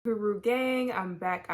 Guru gang, I'm back.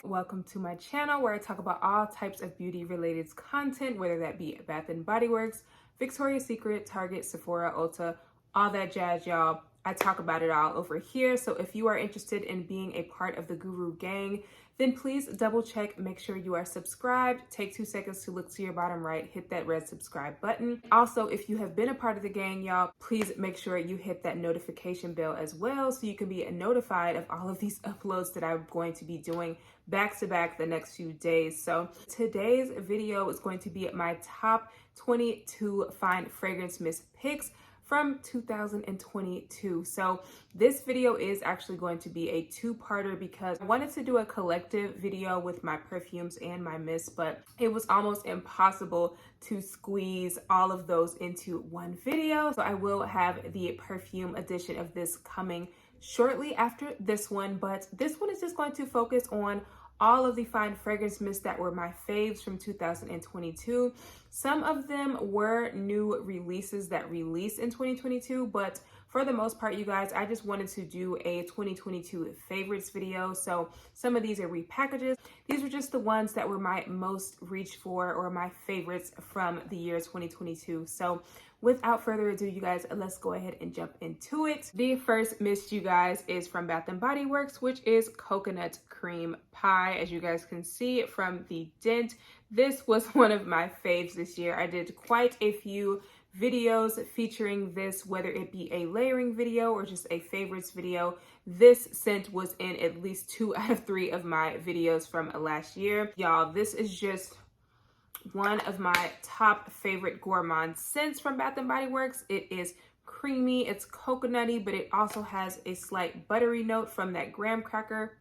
Welcome to my channel where I talk about all types of beauty related content, whether that be Bath and Body Works, Victoria's Secret, Target, Sephora, Ulta, all that jazz, y'all. I talk about it all over here. So if you are interested in being a part of the Guru gang, then please double check, make sure you are subscribed. Take 2 seconds to look to your bottom right, hit that red subscribe button. Also, if you have been a part of the gang, y'all, please make sure you hit that notification bell as well so you can be notified of all of these uploads that I'm going to be doing back to back the next few days. So today's video is going to be my top 22 fine fragrance mist picks from 2022. So this video is actually going to be a two-parter because I wanted to do a collective video with my perfumes and my mists, but it was almost impossible to squeeze all of those into one video. So I will have the perfume edition of this coming shortly after this one, but this one is just going to focus on all of the fine fragrance mists that were my faves from 2022. Some of them were new releases that released in 2022, but for the most part, you guys, I just wanted to do a 2022 favorites video. So some of these are repackages. These were just the ones that were my most reached for or my favorites from the year 2022. So without further ado, you guys, let's go ahead and jump into it. The first mist, you guys, is from Bath and Body Works, which is Coconut Cream Pie. As you guys can see from the Dent, this was one of my faves this year. I did quite a few videos featuring this, whether it be a layering video or just a favorites video. This scent was in at least 2 out of 3 of my videos from last year. Y'all, this is just one of my top favorite gourmand scents from Bath and Body Works. It is creamy, it's coconutty, but it also has a slight buttery note from that graham cracker.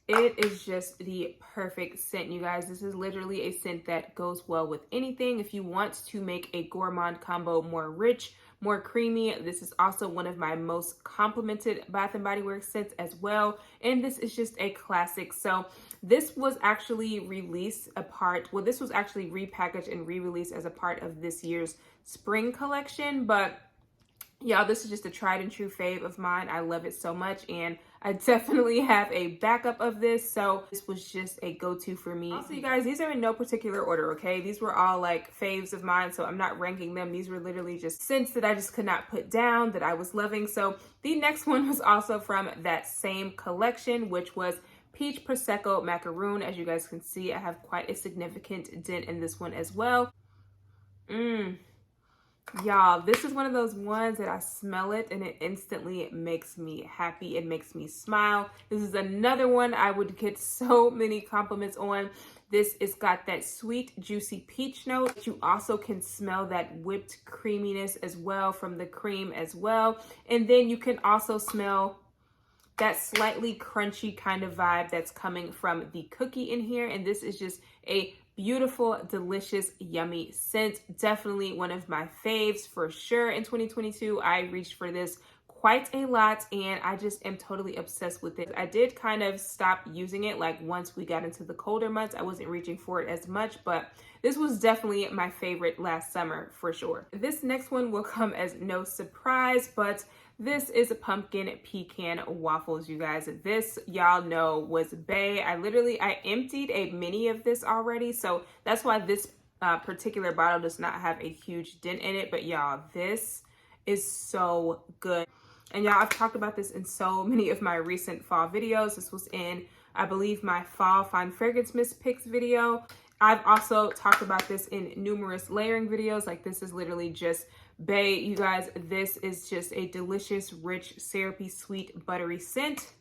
It is just the perfect scent, you guys. This is literally a scent that goes well with anything. If you want to make a gourmand combo more rich, more creamy, this is also one of my most complimented Bath and Body Works scents as well. And this is just a classic. So this was actually released this was actually repackaged and re-released as a part of this year's spring collection. But y'all, this is just a tried and true fave of mine. I love it so much, and I definitely have a backup of this, so this was just a go-to for me. Also, you guys, these are in no particular order, okay? These were all like faves of mine, so I'm not ranking them. These were literally just scents that I just could not put down that I was loving. So the next one was also from that same collection, which was Peach Prosecco Macaron. As you guys can see, I have quite a significant dent in this one as well. Y'all, this is one of those ones that I smell it and it instantly makes me happy. It makes me smile. This is another one I would get so many compliments on. This has got that sweet, juicy peach note. You also can smell that whipped creaminess as well from the cream as well. And then you can also smell that slightly crunchy kind of vibe that's coming from the cookie in here. And this is just a beautiful, delicious, yummy scent. Definitely one of my faves for sure in 2022. I reached for this quite a lot and I just am totally obsessed with it. I did kind of stop using it like once we got into the colder months. I wasn't reaching for it as much, but this was definitely my favorite last summer for sure. This next one will come as no surprise, but this is a pumpkin pecan waffles, you guys. This, y'all know, was bae. I emptied a mini of this already, so that's why this particular bottle does not have a huge dent in it. But y'all, this is so good. And y'all, I've talked about this in so many of my recent fall videos. This was in, I believe, my fall fine fragrance mist picks video. I've also talked about this in numerous layering videos. Like, this is literally just bae, you guys. This is just a delicious, rich, syrupy, sweet, buttery scent.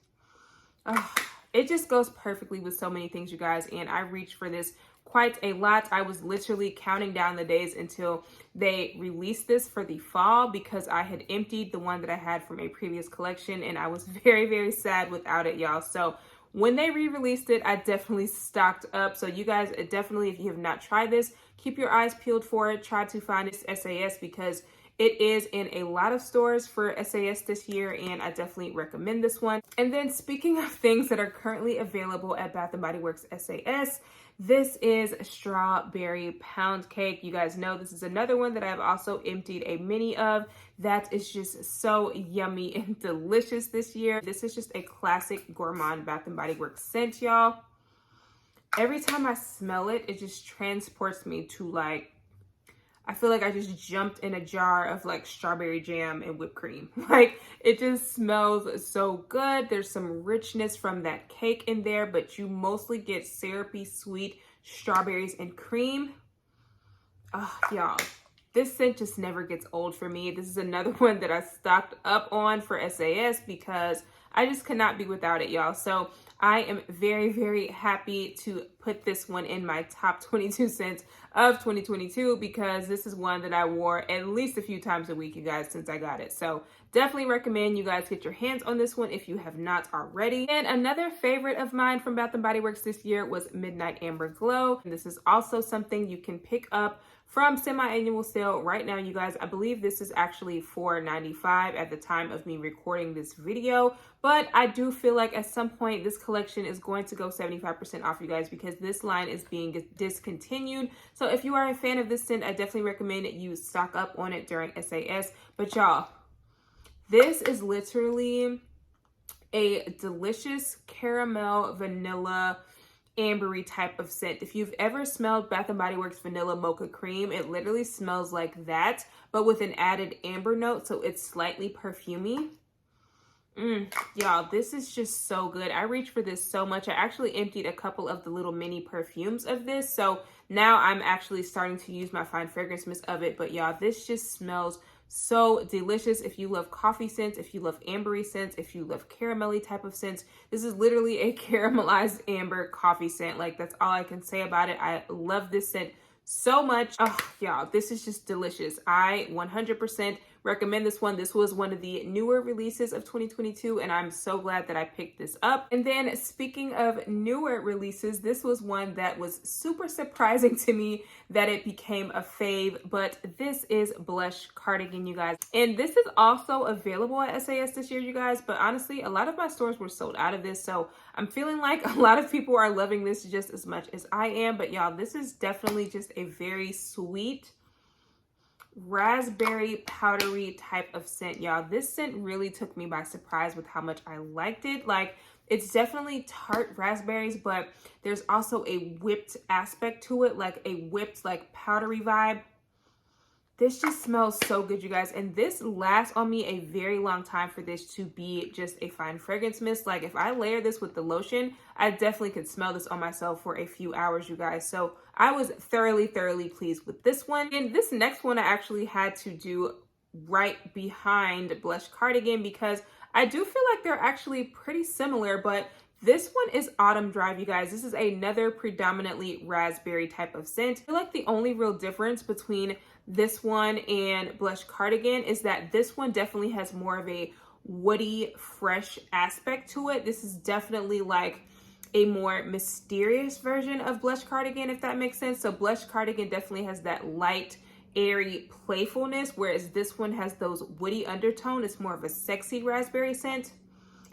It just goes perfectly with so many things, you guys. And I reached for this quite a lot. I was literally counting down the days until they released this for the fall because I had emptied the one that I had from a previous collection and I was very, very sad without it, y'all. So when they re-released it, I definitely stocked up. So you guys, definitely, if you have not tried this, keep your eyes peeled for it. Try to find this SAS because It is in a lot of stores for SAS this year, and I definitely recommend this one. And then speaking of things that are currently available at Bath & Body Works SAS, this is Strawberry Pound Cake. You guys know this is another one that I've also emptied a mini of that is just so yummy and delicious this year. This is just a classic gourmand Bath & Body Works scent, y'all. Every time I smell it, it just transports me to like, I feel like I just jumped in a jar of like strawberry jam and whipped cream. Like, it just smells so good. There's some richness from that cake in there, but you mostly get syrupy, sweet strawberries and cream. Oh, y'all, this scent just never gets old for me. This is another one that I stocked up on for SAS because I just could not be without it, y'all. So I am very, very happy to put this one in my top 22 scents of 2022 because this is one that I wore at least a few times a week, you guys, since I got it. So definitely recommend you guys get your hands on this one if you have not already. And another favorite of mine from Bath & Body Works this year was Midnight Amber Glow. And this is also something you can pick up from semi-annual sale right now, you guys. I believe this is actually $4.95 at the time of me recording this video, but I do feel like at some point this collection is going to go 75% off, you guys, because this line is being discontinued. So if you are a fan of this scent, I definitely recommend that you stock up on it during SAS. But y'all, this is literally a delicious caramel vanilla ambery type of scent. If you've ever smelled Bath & Body Works Vanilla Mocha Cream, it literally smells like that, but with an added amber note, so it's slightly perfumey. Y'all, this is just so good. I reached for this so much. I actually emptied a couple of the little mini perfumes of this, so now I'm actually starting to use my fine fragrance mist of it. But y'all, this just smells so delicious. If you love coffee scents, if you love ambery scents, if you love caramelly type of scents, this is literally a caramelized amber coffee scent. Like, that's all I can say about it. I love this scent so much. Oh, y'all, this is just delicious. I 100% recommend this one. This was one of the newer releases of 2022, and I'm so glad that I picked this up. And then speaking of newer releases, this was one that was super surprising to me that it became a fave, but this is Blush Cardigan, you guys. And this is also available at SAS this year, you guys, but honestly, a lot of my stores were sold out of this, so I'm feeling like a lot of people are loving this just as much as I am. But y'all, this is definitely just a very sweet raspberry powdery type of scent, y'all. This scent really took me by surprise with how much I liked it. Like, it's definitely tart raspberries, but there's also a whipped aspect to it, like a whipped, like powdery vibe. This just smells so good, you guys. And this lasts on me a very long time for this to be just a fine fragrance mist. Like, if I layer this with the lotion, I definitely could smell this on myself for a few hours, you guys. So I was thoroughly pleased with this one. And this next one I actually had to do right behind Blush Cardigan because I do feel like they're actually pretty similar, but this one is Autumn Drive, you guys. This is another predominantly raspberry type of scent. I feel like the only real difference between this one and Blush Cardigan is that this one definitely has more of a woody, fresh aspect to it. This is definitely like a more mysterious version of Blush Cardigan, if that makes sense. So Blush Cardigan definitely has that light, airy playfulness, whereas this one has those woody undertone. It's more of a sexy raspberry scent.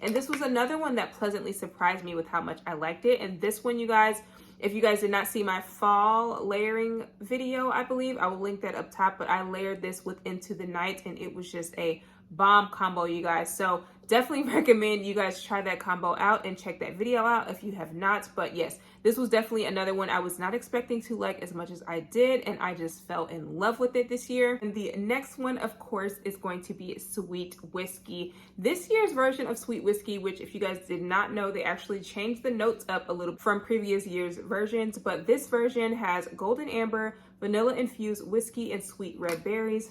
And this was another one that pleasantly surprised me with how much I liked it. And this one, you guys, if you guys did not see my fall layering video, I believe, I will link that up top, but I layered this with Into the Night and it was just a bomb combo, you guys. So definitely recommend you guys try that combo out and check that video out if you have not. But yes, this was definitely another one I was not expecting to like as much as I did, and I just fell in love with it this year. And the next one, of course, is going to be Sweet Whiskey. This year's version of Sweet Whiskey, which if you guys did not know, they actually changed the notes up a little from previous year's versions, but this version has golden amber, vanilla infused whiskey, and sweet red berries.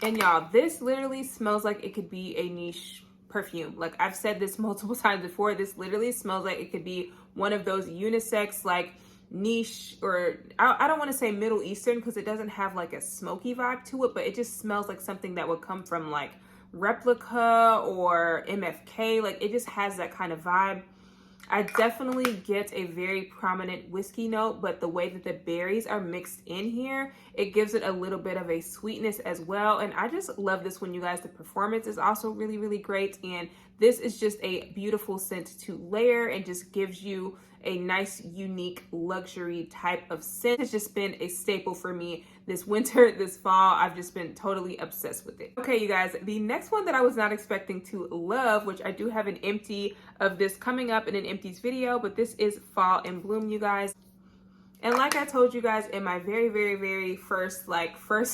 And y'all, this literally smells like it could be a niche perfume. Like, I've said this multiple times before, this literally smells like it could be one of those unisex, like niche, or I don't want to say Middle Eastern because it doesn't have like a smoky vibe to it, but it just smells like something that would come from like Replica or MFK. Like, it just has that kind of vibe. I definitely get a very prominent whiskey note, but the way that the berries are mixed in here, it gives it a little bit of a sweetness as well. And I just love this one, you guys. The performance is also really, really great. And this is just a beautiful scent to layer and just gives you a nice, unique, luxury type of scent. It's just been a staple for me this winter, this fall. I've just been totally obsessed with it. Okay, you guys, the next one that I was not expecting to love, which I do have an empty of this coming up in an empties video, but this is Fall in Bloom, you guys. And like I told you guys in my very first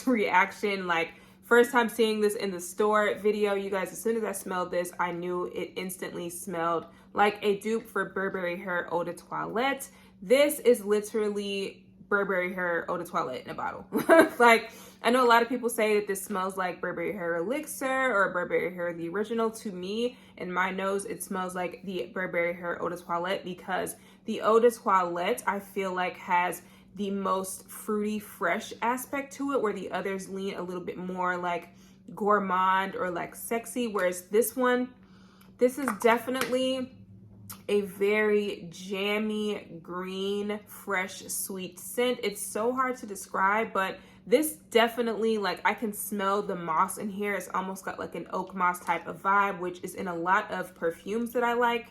reaction, first time seeing this in the store video, you guys, as soon as I smelled this, I knew it instantly smelled like a dupe for Burberry Her Eau de Toilette. This is literally Burberry Her Eau de Toilette in a bottle. Like, I know a lot of people say that this smells like Burberry Her Elixir or Burberry Her the original. To me, in my nose, it smells like the Burberry Her Eau de Toilette, because the Eau de Toilette, I feel like, has the most fruity, fresh aspect to it, where the others lean a little bit more like gourmand or like sexy, whereas this one, this is definitely a very jammy, green, fresh, sweet scent. It's so hard to describe, but this definitely, like, I can smell the moss in here. It's almost got like an oak moss type of vibe, which is in a lot of perfumes that I like.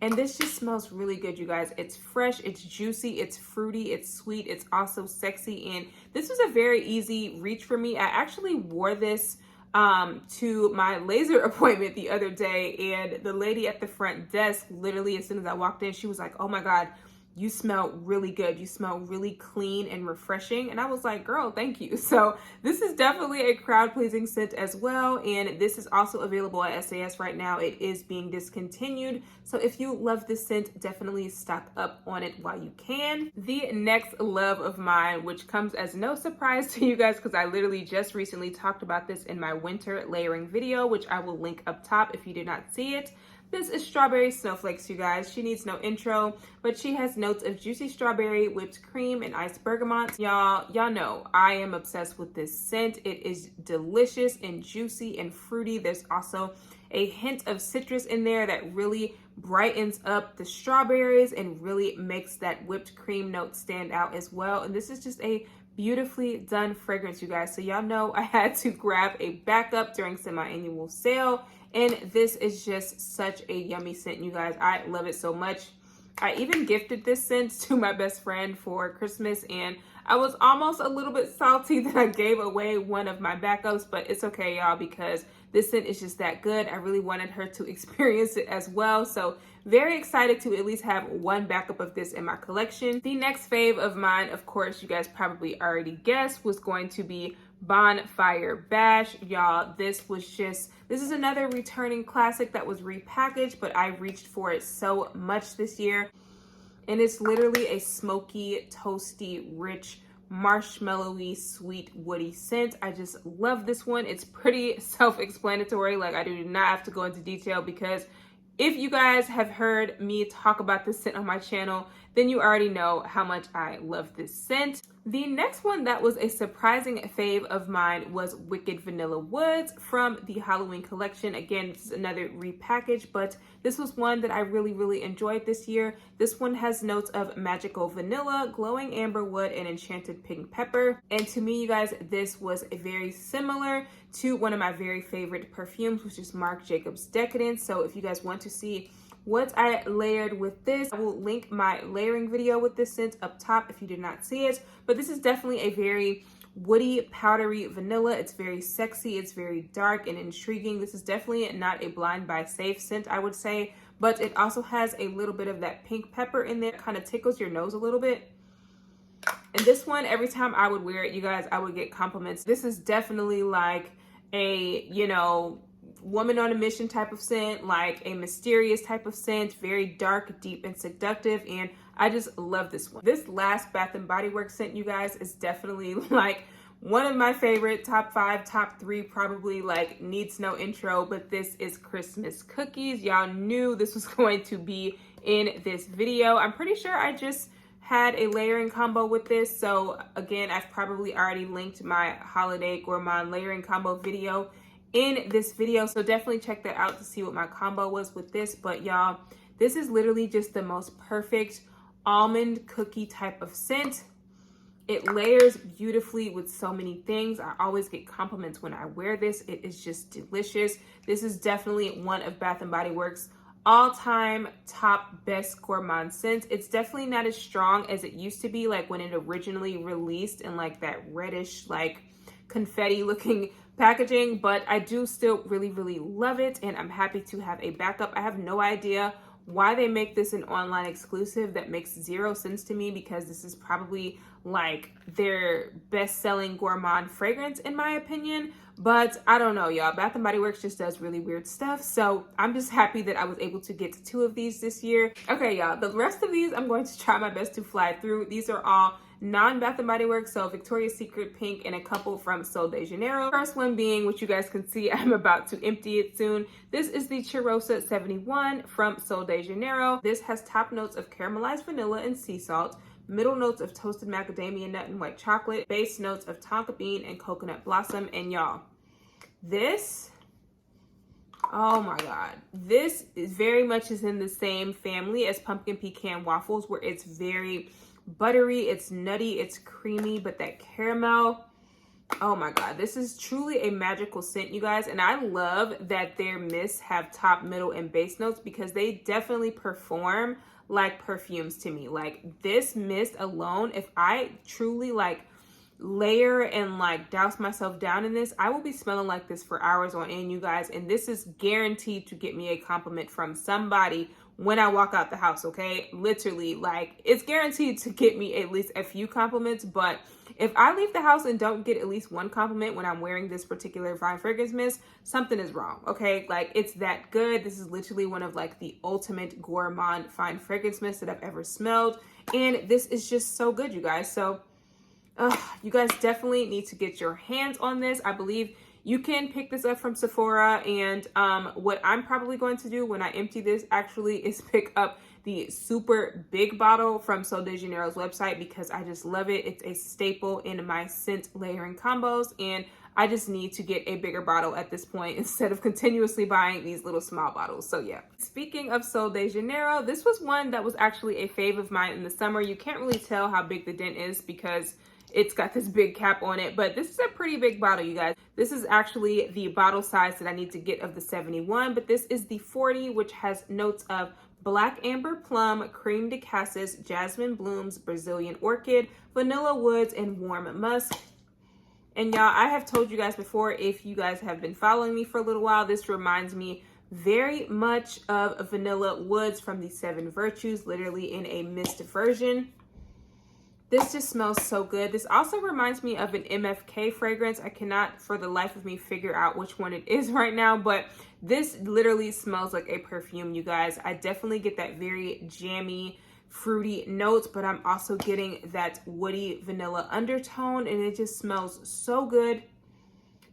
And this just smells really good, you guys. It's fresh, it's juicy, it's fruity, it's sweet, it's also sexy. And this was a very easy reach for me. I actually wore this to my laser appointment the other day, and the lady at the front desk, literally as soon as I walked in, she was like, "Oh my God, you smell really good. You smell really clean and refreshing." And I was like, "Girl, thank you." So this is definitely a crowd-pleasing scent as well. And this is also available at SAS right now. It is being discontinued. So if you love this scent, definitely stock up on it while you can. The next love of mine, which comes as no surprise to you guys, because I literally just recently talked about this in my winter layering video, which I will link up top if you did not see it. This is Strawberry Snowflakes, you guys. She needs no intro, but she has notes of juicy strawberry, whipped cream, and iced bergamot. Y'all know I am obsessed with this scent. It is delicious and juicy and fruity. There's also a hint of citrus in there that really brightens up the strawberries and really makes that whipped cream note stand out as well. And this is just a beautifully done fragrance, you guys. So y'all know I had to grab a backup during semi-annual sale. And this is just such a yummy scent, you guys. I love it so much. I even gifted this scent to my best friend for Christmas, and I was almost a little bit salty that I gave away one of my backups, but it's okay, y'all, because this scent is just that good. I really wanted her to experience it as well. So very excited to at least have one backup of this in my collection. The next fave of mine, of course, you guys probably already guessed, was going to be Bonfire Bash. Y'all, this is another returning classic that was repackaged, but I reached for it so much this year. And it's literally a smoky, toasty, rich, marshmallowy, sweet, woody scent. I just love this one. It's pretty self-explanatory. Like, I do not have to go into detail, because if you guys have heard me talk about this scent on my channel, then you already know how much I love this scent. The next one that was a surprising fave of mine was Wicked Vanilla Woods from the Halloween collection. Again, this is another repackage, but this was one that I really enjoyed this year. This one has notes of magical vanilla, glowing amber wood, and enchanted pink pepper. And to me, you guys, this was very similar to one of my very favorite perfumes, which is Marc Jacobs Decadence. So if you guys want to see what I layered with this, I will link my layering video with this scent up top if you did not see it. But this is definitely a very woody, powdery vanilla. It's very sexy. It's very dark and intriguing. This is definitely not a blind buy safe scent, I would say, but it also has a little bit of that pink pepper in there. It kind of tickles your nose a little bit. And this one, every time I would wear it, you guys, I would get compliments. This is definitely like a, woman on a mission type of scent, like a mysterious type of scent, very dark, deep, and seductive. And I just love this one. This last Bath & Body Works scent, you guys, is definitely like one of my favorite, top 5, top 3, probably, like, needs no intro, but this is Christmas Cookies. Y'all knew this was going to be in this video. I'm pretty sure I just had a layering combo with this. So again, I've probably already linked my holiday gourmand layering combo video in this video, so definitely check that out to see what my combo was with this. But y'all, This is literally just the most perfect almond cookie type of scent. It layers beautifully with so many things. I always get compliments when I wear this. It is just delicious. This is definitely one of Bath & Body Works' all-time top best gourmand scents. It's definitely not as strong as it used to be, like when it originally released in like that reddish, like confetti looking packaging, but I do still really, really love it, and I'm happy to have a backup. I have no idea why they make this an online exclusive. That makes zero sense to me, because this is probably like their best-selling gourmand fragrance in my opinion. But I don't know, y'all. Bath & Body Works just does really weird stuff. So I'm just happy that I was able to get 2 of these this year. Okay, y'all. The rest of these I'm going to try my best to fly through. These are all non-Bath & Body Works, so Victoria's Secret Pink and a couple from Sol de Janeiro. First one being, which you guys can see, I'm about to empty it soon. This is the Churro 71 from Sol de Janeiro. This has top notes of caramelized vanilla and sea salt, middle notes of toasted macadamia nut and white chocolate, base notes of tonka bean and coconut blossom. And y'all, this, oh my God, this is very much is in the same family as pumpkin pecan waffles, where it's very buttery, it's nutty, it's creamy, but that caramel, oh my God, this is truly a magical scent, you guys. And I love that their mists have top, middle, and base notes, because they definitely perform like perfumes to me. Like this mist alone, if I truly like layer and like douse myself down in this, I will be smelling like this for hours on end, you guys. And this is guaranteed to get me a compliment from somebody when I walk out the house, okay? Literally, like, it's guaranteed to get me at least a few compliments. But if I leave the house and don't get at least one compliment when I'm wearing this particular fine fragrance mist, something is wrong, okay? Like, it's that good. This is literally one of like the ultimate gourmand fine fragrance mist that I've ever smelled. And this is just so good, you guys. So you guys definitely need to get your hands on this. I believe you can pick this up from Sephora, and what I'm probably going to do when I empty this actually is pick up the super big bottle from Sol de Janeiro's website, because I just love it. It's a staple in my scent layering combos, and I just need to get a bigger bottle at this point instead of continuously buying these little small bottles. So yeah. Speaking of Sol de Janeiro, this was one that was actually a fave of mine in the summer. You can't really tell how big the dent is because it's got this big cap on it, but this is a pretty big bottle, you guys. This is actually the bottle size that I need to get of the 71, but this is the 40, which has notes of black amber plum, cream de cassis, jasmine blooms, Brazilian orchid, vanilla woods, and warm musk. And y'all, I have told you guys before, if you guys have been following me for a little while, this reminds me very much of vanilla woods from the 7 Virtues, literally in a mist version. This just smells so good. This also reminds me of an MFK fragrance. I cannot for the life of me figure out which one it is right now, but this literally smells like a perfume, you guys. I definitely get that very jammy, fruity notes, but I'm also getting that woody vanilla undertone, and it just smells so good.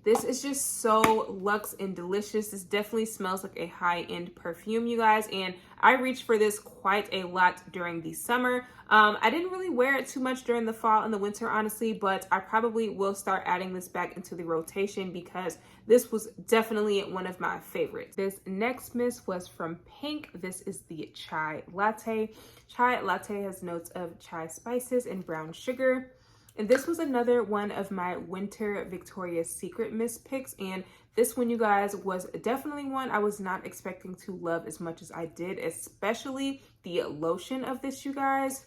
This is just so luxe and delicious. This definitely smells like a high-end perfume, you guys, and I reached for this quite a lot during the summer. I didn't really wear it too much during the fall and the winter, honestly, but I probably will start adding this back into the rotation because this was definitely one of my favorites. This next mist was from Pink. This is the Chai Latte. Chai Latte has notes of chai spices and brown sugar. And this was another one of my winter Victoria's Secret mist picks. And this one, you guys, was definitely one I was not expecting to love as much as I did, especially the lotion of this, you guys.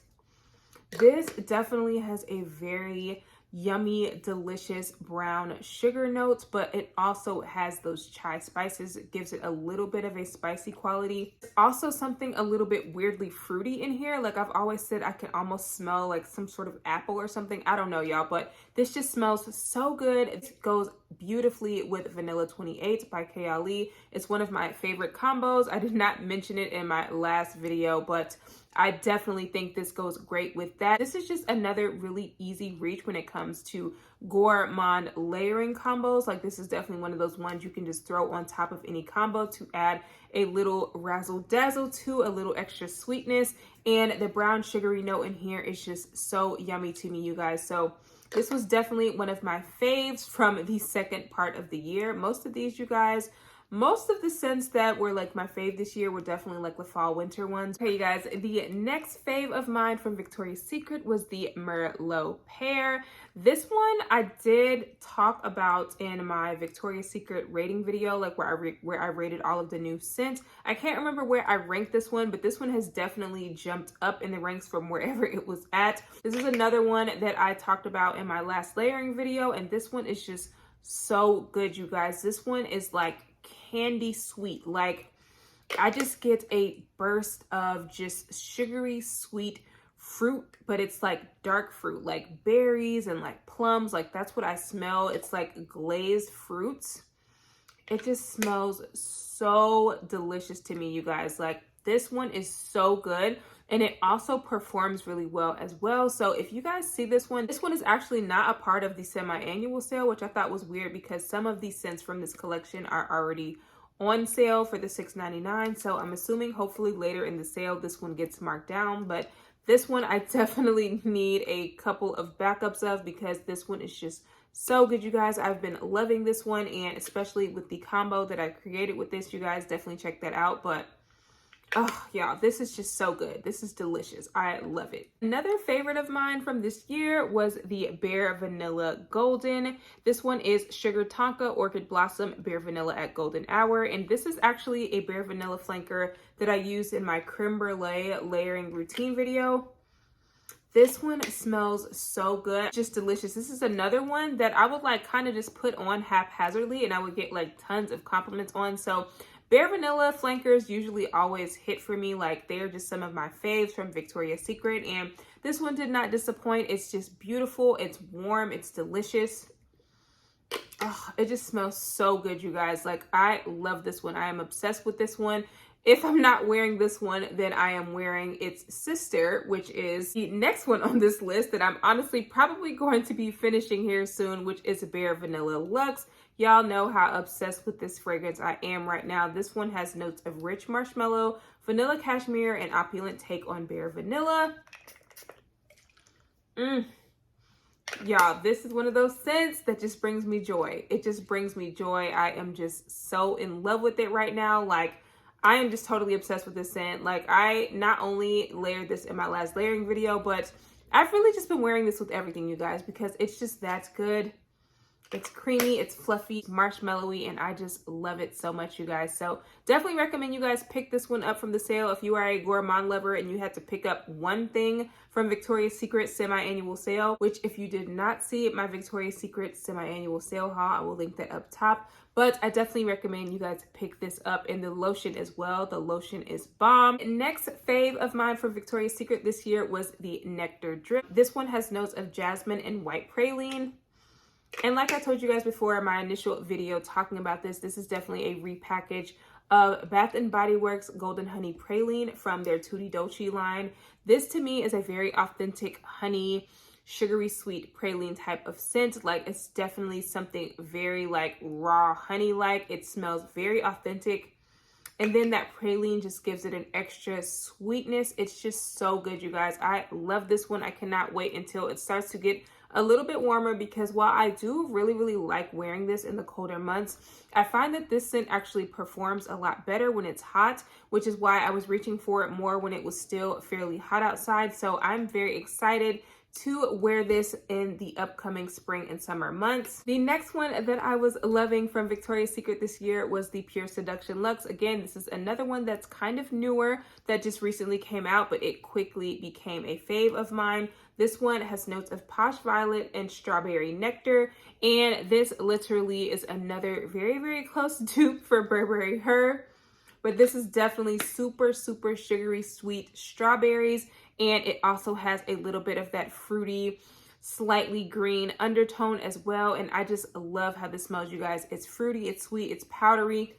This definitely has a very yummy, delicious brown sugar notes, but it also has those chai spices. It gives it a little bit of a spicy quality. Also something a little bit weirdly fruity in here. Like I've always said, I can almost smell like some sort of apple or something. I don't know, y'all, but this just smells so good. It goes beautifully with Vanilla 28 by Kayali. It's one of my favorite combos. I did not mention it in my last video, but I definitely think this goes great with that. This is just another really easy reach when it comes to gourmand layering combos. Like this is definitely one of those ones you can just throw on top of any combo to add a little razzle dazzle to, a little extra sweetness. And the brown sugary note in here is just so yummy to me, you guys. So this was definitely one of my faves from the second part of the year. Most of these, you guys, most of the scents that were like my fave this year were definitely like the fall winter ones. Okay, you guys, the next fave of mine from Victoria's Secret was the Merlot Pear. This one I did talk about in my Victoria's Secret rating video, like where I rated all of the new scents. I can't remember where I ranked this one, but this one has definitely jumped up in the ranks from wherever it was at. This is another one that I talked about in my last layering video, and this one is just so good, you guys. This one is like candy sweet. Like, I just get a burst of just sugary sweet fruit, but it's like dark fruit, like berries and like plums. Like, that's what I smell. It's like glazed fruits. It just smells so delicious to me, you guys. Like, this one is so good, and it also performs really well as well. So if you guys see this one is actually not a part of the semi-annual sale, which I thought was weird because some of these scents from this collection are already on sale for the $6.99. So I'm assuming hopefully later in the sale this one gets marked down, but this one I definitely need a couple of backups of because this one is just so good, you guys. I've been loving this one, and especially with the combo that I created with this, you guys definitely check that out. But oh, y'all, this is just so good. This is delicious. I love it. Another favorite of mine from this year was the Bare Vanilla Golden. This one is Sugar Tonka Orchid Blossom Bare Vanilla at Golden Hour. And this is actually a Bare Vanilla flanker that I used in my creme brulee layering routine video. This one smells so good. Just delicious. This is another one that I would like kind of just put on haphazardly and I would get like tons of compliments on. So Bare Vanilla flankers usually always hit for me. Like, they're just some of my faves from Victoria's Secret, and this one did not disappoint. It's just beautiful. It's warm. It's delicious. Oh, it just smells so good, you guys. Like, I love this one. I am obsessed with this one. If I'm not wearing this one, then I am wearing its sister, which is the next one on this list that I'm honestly probably going to be finishing here soon, which is Bare Vanilla Luxe. Y'all know how obsessed with this fragrance I am right now. This one has notes of rich marshmallow, vanilla cashmere, and opulent take on Bare Vanilla. Y'all, this is one of those scents that just brings me joy. It just brings me joy. I am just so in love with it right now. Like, I am just totally obsessed with this scent. Like, I not only layered this in my last layering video, but I've really just been wearing this with everything, you guys, because it's just that good. It's creamy, it's fluffy, it's marshmallowy, and I just love it so much, you guys. So definitely recommend you guys pick this one up from the sale. If you are a gourmand lover and you had to pick up one thing from Victoria's Secret semi-annual sale, which if you did not see my Victoria's Secret semi-annual sale haul, I will link that up top. But I definitely recommend you guys pick this up, and the lotion as well. The lotion is bomb. Next fave of mine from Victoria's Secret this year was the Nectar Drip. This one has notes of jasmine and white praline. And like I told you guys before in my initial video talking about this, this is definitely a repackage of Bath & Body Works Golden Honey Praline from their Tutti Dolce line. This to me is a very authentic honey, sugary sweet praline type of scent. Like, it's definitely something very like raw honey-like. It smells very authentic. And then that praline just gives it an extra sweetness. It's just so good, you guys. I love this one. I cannot wait until it starts to get a little bit warmer, because while I do really like wearing this in the colder months, I find that this scent actually performs a lot better when it's hot, which is why I was reaching for it more when it was still fairly hot outside. So I'm very excited to wear this in the upcoming spring and summer months. The next one that I was loving from Victoria's Secret this year was the Pure Seduction Luxe. Again, this is another one that's kind of newer that just recently came out, but it quickly became a fave of mine. This one has notes of Posh Violet and Strawberry Nectar, and this literally is another very close dupe for Burberry Her. But this is definitely super sugary sweet strawberries, and it also has a little bit of that fruity, slightly green undertone as well. And I just love how this smells, you guys. It's fruity, it's sweet, it's powdery.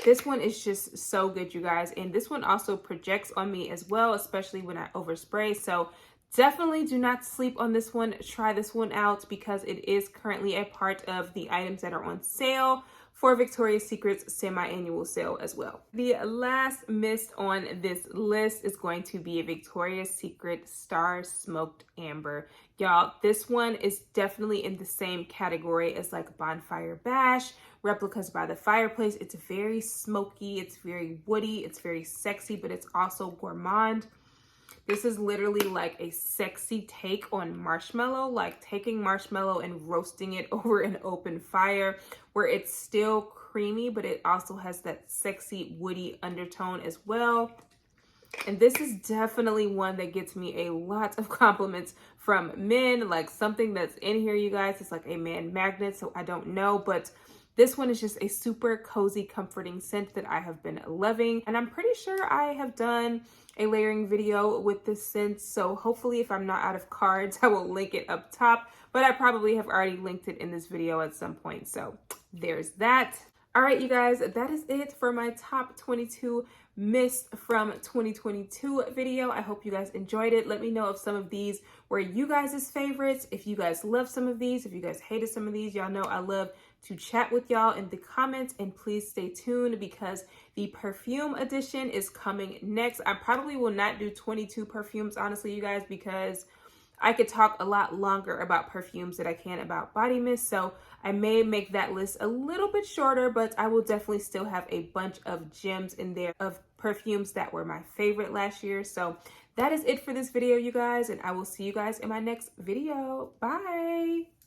This one is just so good, you guys. And this one also projects on me as well, especially when I overspray. So definitely do not sleep on this one. Try this one out because it is currently a part of the items that are on sale for Victoria's Secret's semi-annual sale as well. The last mist on this list is going to be a Victoria's Secret Star Smoked Amber. Y'all, this one is definitely in the same category as like Bonfire Bash, Replicas by the Fireplace. It's very smoky, it's very woody, it's very sexy, but it's also gourmand. This is literally like a sexy take on marshmallow, like taking marshmallow and roasting it over an open fire where it's still creamy, but it also has that sexy woody undertone as well. And this is definitely one that gets me a lot of compliments from men, like something that's in here, you guys. It's like a man magnet, so I don't know, but this one is just a super cozy, comforting scent that I have been loving. And I'm pretty sure I have done a layering video with this scent, so hopefully if I'm not out of cards, I will link it up top, but I probably have already linked it in this video at some point, so there's that. All right, you guys, that is it for my top 22 mist from 2022 video. I hope you guys enjoyed it. Let me know if some of these were you guys' favorites, if you guys love some of these, if you guys hated some of these. Y'all know I love to chat with y'all in the comments, and please stay tuned because the perfume edition is coming next. I probably will not do 22 perfumes, honestly, you guys, because I could talk a lot longer about perfumes than I can about body mist, so I may make that list a little bit shorter, but I will definitely still have a bunch of gems in there of perfumes that were my favorite last year. So that is it for this video, you guys, and I will see you guys in my next video. Bye!